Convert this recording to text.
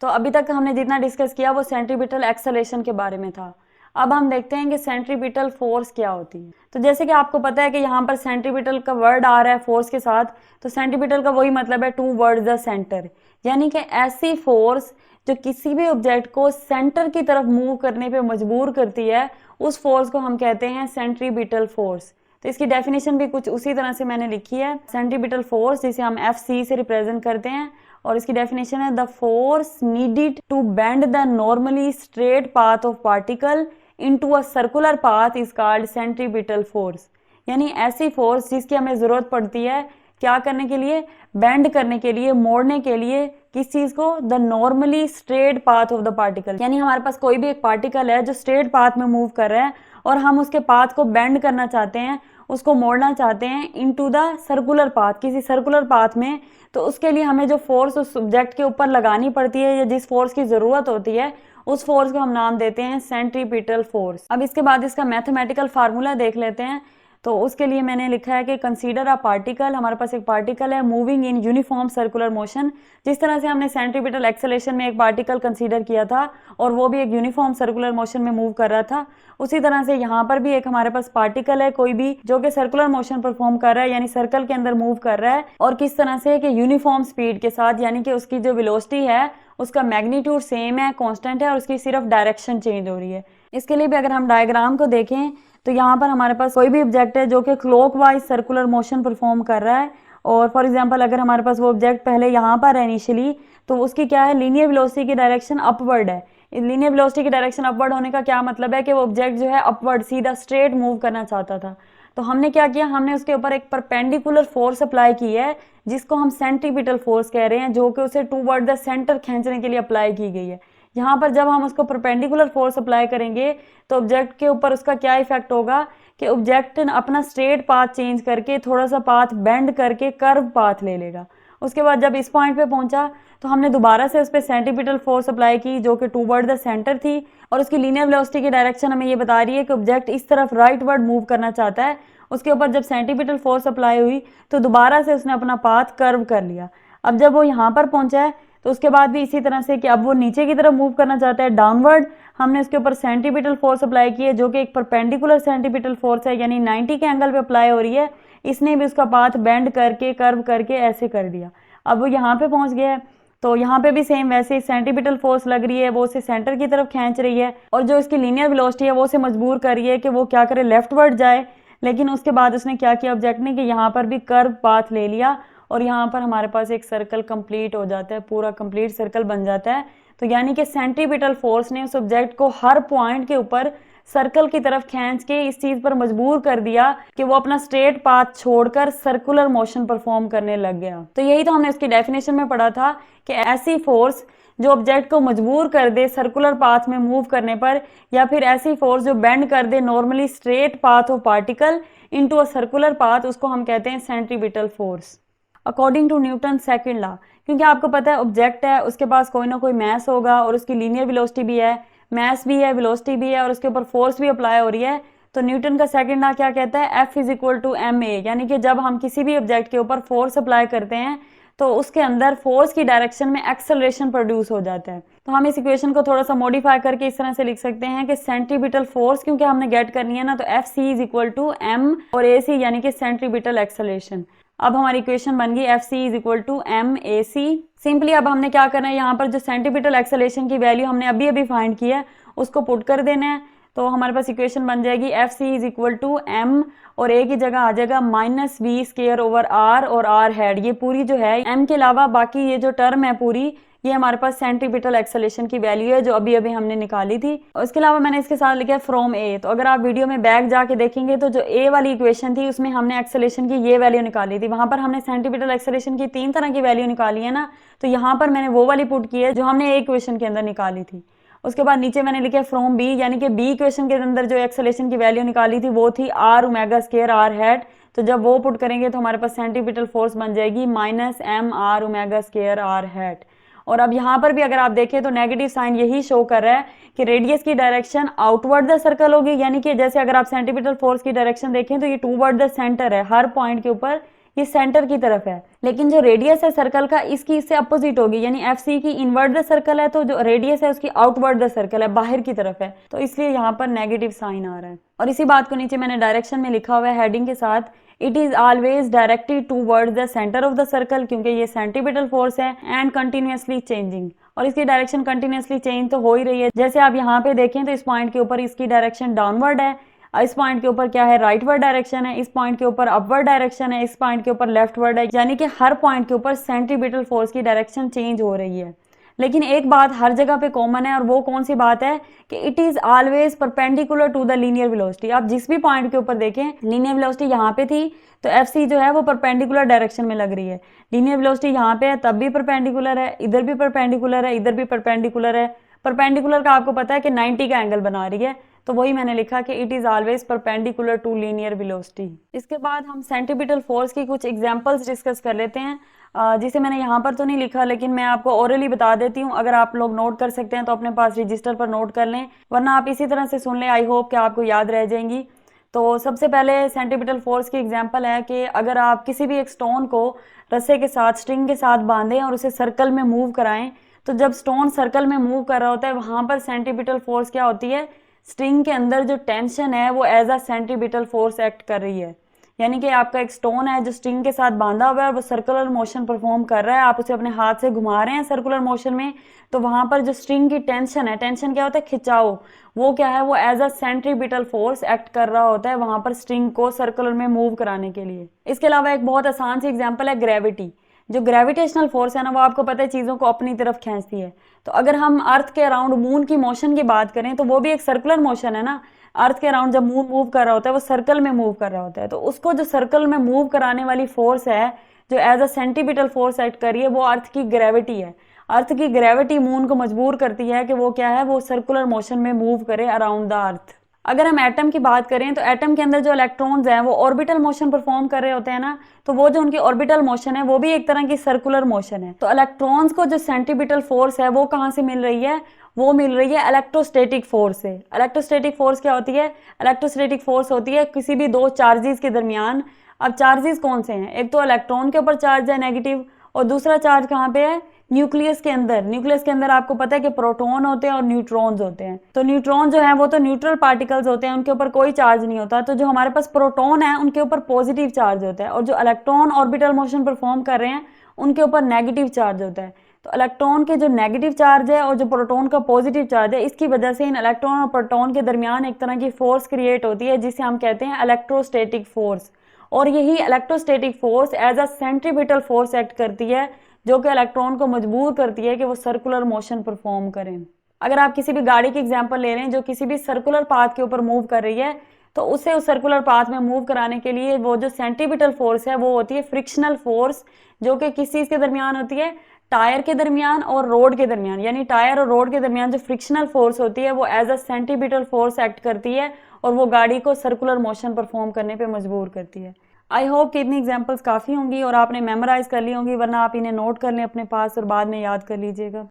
तो अभी तक हमने जितना डिस्कस किया वो सेंट्रीपिटल एक्सेलरेशन के बारे में था। अब हम देखते हैं कि सेंट्रीपिटल फोर्स क्या होती है। तो जैसे कि आपको पता है कि यहाँ पर सेंट्रीपिटल का वर्ड आ रहा है फोर्स के साथ, तो सेंट्रीपिटल का वही मतलब है टू वर्ड्स द सेंटर, यानी कि ऐसी फोर्स जो किसी भी ऑब्जेक्ट को सेंटर की तरफ मूव करने पे मजबूर करती है, उस फोर्स को हम कहते हैं सेंट्रीपिटल फोर्स। तो इसकी डेफिनेशन भी कुछ उसी तरह से मैंने लिखी है, सेंट्रीपिटल फोर्स जिसे हम Fc से रिप्रेजेंट करते हैं, और इसकी डेफिनेशन है the force needed to bend the normally straight path of particle into a circular path is called centripetal force. यानी ऐसी फोर्स जिसकी हमें जरूरत पड़ती है क्या करने के लिए, बेंड करने के लिए, मोड़ने के लिए, किस चीज को, the normally straight path of the particle. यानी हमारे पास कोई भी एक पार्टिकल है जो स्ट्रेट पाथ में मूव कर रहा है और हम उसके पाथ को बेंड करना चाहते हैं, उसको मोड़ना चाहते हैं इनटू द सर्कुलर पाथ, किसी सर्कुलर पाथ में, तो उसके लिए हमें जो फोर्स उस ऑब्जेक्ट के ऊपर लगानी पड़ती है या जिस फोर्स की जरूरत होती है, उस फोर्स को हम नाम देते हैं सेंट्रीपिटल फोर्स। अब इसके बाद इसका मैथमेटिकल फार्मूला देख लेते हैं। तो उसके लिए मैंने लिखा है कि कंसीडर अ पार्टिकल, हमारे पास एक पार्टिकल है moving in uniform circular motion. जिस तरह से हमने सेंट्रीपिटल एक्सेलरेशन में एक पार्टिकल कंसीडर किया था और वो भी एक यूनिफॉर्म सर्कुलर मोशन में मूव कर रहा था, उसी तरह से यहाँ पर भी एक हमारे पास पार्टिकल है कोई भी जो कि सर्कुलर मोशन परफॉर्म कर रहा है, यानी सर्कल के अंदर मूव कर रहा है, और किस तरह से कि यूनिफॉर्म स्पीड के साथ, यानी कि उसकी जो वेलोसिटी है उसका मैग्नीट्यूड सेम है, कांस्टेंट है, और उसकी सिर्फ डायरेक्शन चेंज हो रही है। इसके लिए भी अगर हम डायग्राम को देखें तो यहाँ पर हमारे पास कोई भी ऑब्जेक्ट है जो कि क्लॉकवाइज सर्कुलर मोशन परफॉर्म कर रहा है, और फॉर एग्जांपल अगर हमारे पास वो ऑब्जेक्ट पहले यहाँ पर है इनिशियली, तो उसकी क्या है, लीनियर वेलोसिटी की डायरेक्शन अपवर्ड है। लीनियर वेलोसिटी की डायरेक्शन अपवर्ड होने का क्या मतलब है कि वो ऑब्जेक्ट जो है अपवर्ड सीधा स्ट्रेट मूव करना चाहता था। तो हमने क्या किया, हमने उसके ऊपर एक परपेंडिकुलर फोर्स अप्लाई की है जिसको हम सेंट्रीपिटल फोर्स कह रहे हैं, जो कि उसे टूवर्ड द सेंटर खींचने के लिए अप्लाई की गई है। यहाँ पर जब हम उसको परपेंडिकुलर फोर्स अप्लाई करेंगे तो ऑब्जेक्ट के ऊपर उसका क्या इफेक्ट होगा कि ऑब्जेक्ट अपना स्ट्रेट पाथ चेंज करके थोड़ा सा पाथ बेंड करके कर्व पाथ ले लेगा। उसके बाद जब इस पॉइंट पे पहुंचा तो हमने दोबारा से उस पर सेंट्रीपिटल फोर्स अप्लाई की जो कि टूवर्ड द सेंटर थी, और उसकी लीनियर वेलोसिटी की डायरेक्शन हमें ये बता रही है कि ऑब्जेक्ट इस तरफ राइट वर्ड मूव करना चाहता है। उसके ऊपर जब सेंट्रीपिटल फोर्स अप्लाई हुई तो दोबारा से उसने अपना पाथ कर्व कर लिया। अब जब वो यहाँ पर पहुंचा है तो उसके बाद भी इसी तरह से कि अब वो नीचे की तरफ मूव करना चाहता है डाउनवर्ड, हमने उसके ऊपर सेंट्रीपिटल फोर्स अप्लाई की है जो कि एक परपेंडिकुलर सेंट्रीपिटल फोर्स है, यानी 90 के एंगल पे अप्लाई हो रही है। इसने भी उसका पाथ बेंड करके कर्व करके ऐसे कर दिया। अब वो यहाँ पे पहुंच गया है, तो यहाँ पे भी सेम वैसे सेंट्रीपिटल फोर्स लग रही है, वो उसे सेंटर की तरफ खींच रही है, और जो इसकी लीनियर वेलोसिटी है वो उसे मजबूर कर रही है कि वो क्या करे, लेफ्टवर्ड जाए। लेकिन उसके बाद उसने क्या किया ऑब्जेक्ट ने कि यहाँ पर भी कर्व पाथ ले लिया, और यहाँ पर हमारे पास एक सर्कल कंप्लीट हो जाता है, पूरा कंप्लीट सर्कल बन जाता है। तो यानी कि सेंट्रीपिटल फोर्स ने उस ऑब्जेक्ट को हर पॉइंट के ऊपर सर्कल की तरफ खींच के इस चीज पर मजबूर कर दिया कि वो अपना स्ट्रेट पाथ छोड़कर सर्कुलर मोशन परफॉर्म करने लग गया। तो यही तो हमने इसकी डेफिनेशन में पढ़ा था कि ऐसी फोर्स जो ऑब्जेक्ट को मजबूर कर दे सर्कुलर पाथ में मूव करने पर, या फिर ऐसी फोर्स जो बेंड कर दे normally straight path of particle into a circular path, उसको हम कहते हैं centripetal force according to Newton second law. क्योंकि आपको पता है ऑब्जेक्ट है, उसके पास कोई ना कोई मास होगा, और उसकी लीनियर वेलोसिटी भी है, मास भी है, वेलोसिटी भी है, और उसके ऊपर फोर्स भी अप्लाई हो रही है। तो न्यूटन का सेकंड लॉ क्या कहता है, F = ma, यानी कि जब हम किसी भी ऑब्जेक्ट के ऊपर फोर्स अप्लाई करते हैं तो उसके अंदर फोर्स की डायरेक्शन में एक्सेलरेशन प्रोड्यूस हो जाता है। तो हम इस इक्वेशन को थोड़ा सा मॉडिफाई करके इस तरह से लिख सकते हैं कि सेंट्रीपिटल फोर्स क्योंकि हमने गेट करनी है ना, तो Fc = m और ac यानी कि सेंट्रीपिटल एक्सेलरेशन। अब हमारी इक्वेशन बन गई Fc = mac। सिंपली अब हमने क्या करना है, यहाँ पर जो सेंट्रीपिटल एक्सेलरेशन की वैल्यू हमने अभी अभी फाइंड की है उसको पुट कर देना है। तो हमारे पास इक्वेशन बन जाएगी Fc = m, और a की जगह आ जाएगा -v²/r, और r हेड ये पूरी जो है m के अलावा बाकी ये जो टर्म है पूरी, ये हमारे पास सेंट्रीपिटल एक्सेलरेशन की वैल्यू है जो अभी अभी हमने निकाली थी। और इसके अलावा मैंने इसके साथ लिखा है फ्रॉम ए। तो अगर आप वीडियो में बैक जाके देखेंगे तो जो ए वाली इक्वेशन थी उसमें हमने एक्सेलरेशन की ये वैल्यू निकाली थी, वहां पर हमने सेंट्रीपिटल एक्सेलरेशन की 3 तरह की वैल्यू निकाली है ना, तो यहाँ पर मैंने वो वाली पुट की है जो हमने ए इक्वेशन के अंदर निकाली थी। उसके बाद नीचे मैंने लिखा है फ्रॉम बी, यानी कि बी इक्वेशन के अंदर जो एक्सेलरेशन की वैल्यू निकाली थी वो थी r⍵² हेड। तो जब वो पुट करेंगे तो हमारे पास सेंट्रीपिटल फोर्स बन जाएगी -mr⍵² हेड। और अब यहाँ पर भी अगर आप देखें तो नेगेटिव साइन यही शो कर रहा है कि रेडियस की डायरेक्शन आउटवर्ड द सर्कल होगी, यानी कि जैसे अगर आप सेंट्रीपिटल फोर्स की डायरेक्शन देखें तो ये टूवर्ड द सेंटर है, हर पॉइंट के ऊपर ये सेंटर की तरफ है, लेकिन जो रेडियस है सर्कल का इसकी इससे अपोजिट होगी, यानी FC की इनवर्ड द सर्कल है, तो जो रेडियस है उसकी आउटवर्ड द सर्कल है, बाहर की तरफ है, तो इसलिए यहाँ पर नेगेटिव साइन आ रहा है। और इसी बात को नीचे मैंने डायरेक्शन में लिखा हुआ है हेडिंग के साथ, it is always directed towards the centre of the circle, क्योंकि ये सेंट्रीपिटल फोर्स है एंड कंटिन्यूअसली चेंजिंग, और इसकी डायरेक्शन कंटिन्यूअसली चेंज तो हो ही रही है। जैसे आप यहाँ पे देखें तो इस पॉइंट के ऊपर इसकी डायरेक्शन डाउनवर्ड है, इस पॉइंट के ऊपर क्या है, राइटवर्ड डायरेक्शन है, इस पॉइंट के ऊपर अपवर्ड डायरेक्शन है, इस पॉइंट के ऊपर लेफ्टवर्ड है, यानी कि हर पॉइंट के ऊपर सेंट्रीपिटल फोर्स की डायरेक्शन चेंज हो रही है। लेकिन एक बात हर जगह पे कॉमन है, और वो कौन सी बात है कि it is always perpendicular to the linear velocity. आप जिस भी पॉइंट के ऊपर देखें, लीनियर वेलोसिटी यहाँ पे थी तो FC जो है वो परपेंडिकुलर डायरेक्शन में लग रही है, लीनियर वेलोसिटी यहाँ पे है तब भी परपेंडिकुलर है, इधर भी परपेंडिकुलर है, इधर भी परपेंडिकुलर है। परपेंडिकुलर का आपको पता है कि 90 का एंगल बना रही है, तो वही मैंने लिखा कि it is always perpendicular to linear velocity. इसके बाद हम सेंट्रीपिटल फोर्स की कुछ एग्जांपल्स डिस्कस कर लेते हैं, जिसे मैंने यहाँ पर तो नहीं लिखा, लेकिन मैं आपको ओरली बता देती हूँ। अगर आप लोग नोट कर सकते हैं तो अपने पास रजिस्टर पर नोट कर लें, वरना आप इसी तरह से सुन लें, आई होप कि आपको याद रह जाएंगी। तो सबसे पहले सेंट्रीपिटल फोर्स की एग्जांपल है कि अगर आप किसी भी एक स्टोन को रस्से के साथ, स्ट्रिंग के साथ बांधें और उसे सर्कल में मूव कराएं, तो जब स्टोन सर्कल में मूव कर रहा होता है वहां पर सेंट्रीपिटल फोर्स क्या होती है, स्ट्रिंग के अंदर जो टेंशन है वो as a centripetal force act कर रही है। यानी कि आपका एक स्टोन है जो स्ट्रिंग के साथ बांधा हुआ है और वो सर्कुलर मोशन परफॉर्म कर रहा है, आप उसे अपने हाथ से घुमा रहे हैं सर्कुलर मोशन में, तो वहां पर जो स्ट्रिंग की टेंशन है, टेंशन क्या होता है, खिंचाव, वो क्या है, वो as a centripetal force act कर रहा होता है वहां पर स्ट्रिंग को सर्कुलर में मूव कराने के लिए। इसके अलावा एक बहुत आसान सी एग्जाम्पल है ग्रेविटी। जो ग्रेविटेशनल फोर्स है ना, वो आपको पता है चीजों को अपनी तरफ खींचती है। तो अगर हम अर्थ के अराउंड मून की मोशन की बात करें तो वो भी एक सर्कुलर मोशन है ना। अर्थ के अराउंड जब मून मूव कर रहा होता है वो सर्कल में मूव कर रहा होता है, तो उसको जो सर्कल में मूव कराने वाली फोर्स है जो as a centripetal force act कर रही है, वो अर्थ की ग्रेविटी है। अर्थ की ग्रेविटी मून को मजबूर करती है कि वो क्या है, वो सर्कुलर मोशन में मूव करे अराउंड द अर्थ। अगर हम एटम की बात करें तो एटम के अंदर जो इलेक्ट्रॉन्स हैं वो ऑर्बिटल मोशन परफॉर्म कर रहे होते हैं ना, तो वो जो उनकी ऑर्बिटल मोशन है वो भी एक तरह की सर्कुलर मोशन है। तो इलेक्ट्रॉन्स को जो सेंट्रीपिटल फोर्स है वो कहाँ से मिल रही है, वो मिल रही है इलेक्ट्रोस्टैटिक फोर्स से। इलेक्ट्रोस्टैटिक फोर्स क्या होती है, इलेक्ट्रोस्टैटिक फोर्स होती है किसी भी दो चार्जेस के दरमियान। अब चार्जेस कौन से हैं, एक तो इलेक्ट्रॉन के ऊपर चार्ज है नेगेटिव, और दूसरा चार्ज कहाँ पे है, न्यूक्लियस के अंदर। न्यूक्लियस के अंदर आपको पता है कि प्रोटॉन होते हैं और न्यूट्रॉन्स होते हैं। तो न्यूट्रॉन जो है वो तो न्यूट्रल पार्टिकल्स होते हैं, उनके ऊपर कोई चार्ज नहीं होता। तो जो हमारे पास प्रोटॉन है उनके ऊपर पॉजिटिव चार्ज होता है, और जो इलेक्ट्रॉन ऑर्बिटल मोशन परफॉर्म कर रहे हैं उनके ऊपर नेगेटिव चार्ज होता है। तो इलेक्ट्रॉन के जो नेगेटिव चार्ज है और जो प्रोटॉन का पॉजिटिव चार्ज है, इसकी वजह से इन इलेक्ट्रॉन और प्रोटॉन के दरमियान एक तरह की फोर्स क्रिएट होती है जिसे हम कहते हैं इलेक्ट्रोस्टैटिक फोर्स। और यही electrostatic force as a centripetal force act करती है, जो कि इलेक्ट्रॉन को मजबूर करती है कि वो सर्कुलर मोशन परफॉर्म करें। अगर आप किसी भी गाड़ी की एग्जांपल ले रहे हैं जो किसी भी सर्कुलर पाथ के ऊपर मूव कर रही है, तो उसे उस सर्कुलर पाथ में मूव कराने के लिए वो जो सेंट्रीपिटल फोर्स है वो होती है फ्रिक्शनल फोर्स, जो कि किस चीज के दरमियान होती है, टायर के दरमियान और रोड के दरमियान। यानी टायर और रोड के दरमियान जो फ्रिक्शनल फोर्स होती है वो as a centripetal force act करती है और वो गाड़ी को सर्कुलर मोशन परफॉर्म करने पे मजबूर करती है। आई होप कि इतनी एग्जांपल्स काफ़ी होंगी और आपने मेमोराइज कर ली होंगी, वरना आप इन्हें नोट कर लें अपने पास और बाद में याद कर लीजिएगा।